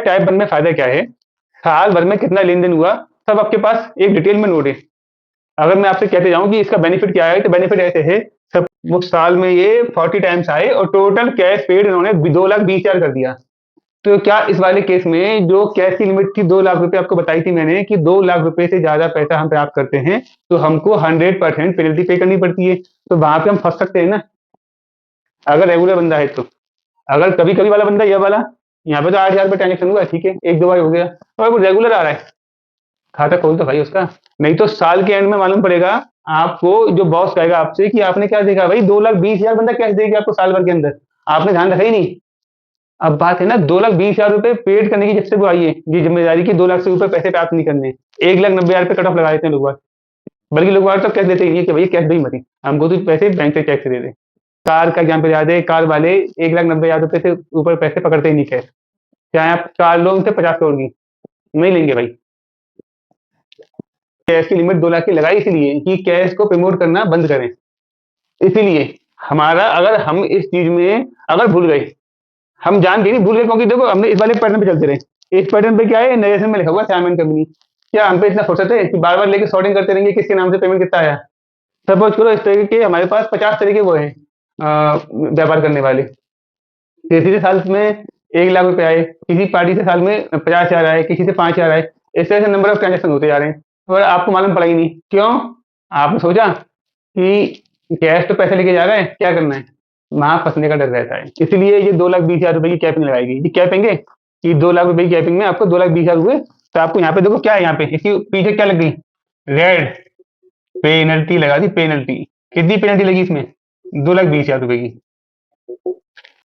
Type 1 में फायदा क्या है, साल भर में कितना लेन देन हुआ सब आपके पास एक डिटेल में नोट है। अगर मैं आपसे कहते जाऊं कि इसका बेनिफिट क्या है, तो बेनिफिट ऐसे है, सब वो साल में ये 40 टाइम्स आए और टोटल कैश पेड इन्होंने 2,20,000 कर दिया। तो क्या इस वाले केस में जो कैश की लिमिट थी 2 लाख रुपए आपको बताई थी मैंने कि 2 लाख रुपए से ज्यादा पैसा हम प्राप्त करते हैं तो हमको 100% पेनल्टी पे करनी पड़ती है। तो वहां पे हम फंस सकते हैं ना, अगर रेगुलर बंदा है तो। अगर कभी कभी वाला बंदा, ये वाला, यहाँ पे तो 8,000 रुपये ट्रांजेक्शन हुआ है, ठीक है, एक दो बार हो गया, और वो रेगुलर आ रहा है, खाता खोल दो भाई उसका। नहीं तो साल के एंड में मालूम पड़ेगा आपको, जो बॉस कहेगा आपसे कि आपने क्या देखा भाई, 2,20,000 बंदा कैश देगी आपको साल भर के अंदर, आपने ध्यान रखा ही नहीं। अब बात है ना, 2,20,000 रुपए पेड करने की जब से वो आई है ये जिम्मेदारी की, 2 लाख से ऊपर पैसे प्राप्त नहीं करने, 1,90,000 रुपये कट ऑफ लगा देते हैं लोग बाग। बल्कि लोग बाग तो कैश देते ही नहीं है कि भैया कैश दो ही मत ही, हमको तो पैसे बैंक से चेक से दे दे। कार का एग्जाम्पल याद है, कार वाले 1,90,000 रुपए से ऊपर पैसे पकड़ते ही नहीं कैश, चाहे आप कार लो उनसे 50 करोड़ की, नहीं लेंगे भाई। कैश की लिमिट 2 लाख की लगाई इसलिए कि कैश को प्रमोट करना बंद करें। इसीलिए हमारा, अगर हम इस चीज में अगर भूल गए, हम जान के नहीं भूल गए, क्योंकि देखो हमने इस वाले पैटर्न पे चलते रहे, इस पैटर्न पे क्या है, नरेशन में लिखा हुआ सामान कंपनी, क्या हम पे इतना फुर्सत है कि बार बार लेके सॉर्टिंग करते रहेंगे किसके नाम से पेमेंट कितना आया। सपोज करो इस तरीके के हमारे पास 50 तरीके वो है व्यापार करने वाले, किसी से साल में 1 लाख रुपए आए, किसी पार्टी से साल में 50,000 आए, किसी से 5,000 आए, इस तरह से नंबर ऑफ ट्रांजेक्शन होते जा रहे हैं, और आपको मालूम पड़ा ही नहीं। क्यों? आपने सोचा कि कैश तो पैसे लेके जा रहा है, क्या करना है, वहां फंसने का डर रहता है। इसलिए ये 2,20,000 रुपए की कैपिंग लगाएगी। ये कैपेंगे कि 2 लाख रुपए की कैपिंग में आपको 2,20,000 हुए, तो आपको यहाँ पे देखो क्या है, यहाँ पे इसकी पीछे क्या लग गई, रेड पेनल्टी लगा दी, पेनल्टी। कितनी पेनल्टी लगी इसमें, 2,20,000 रुपए की।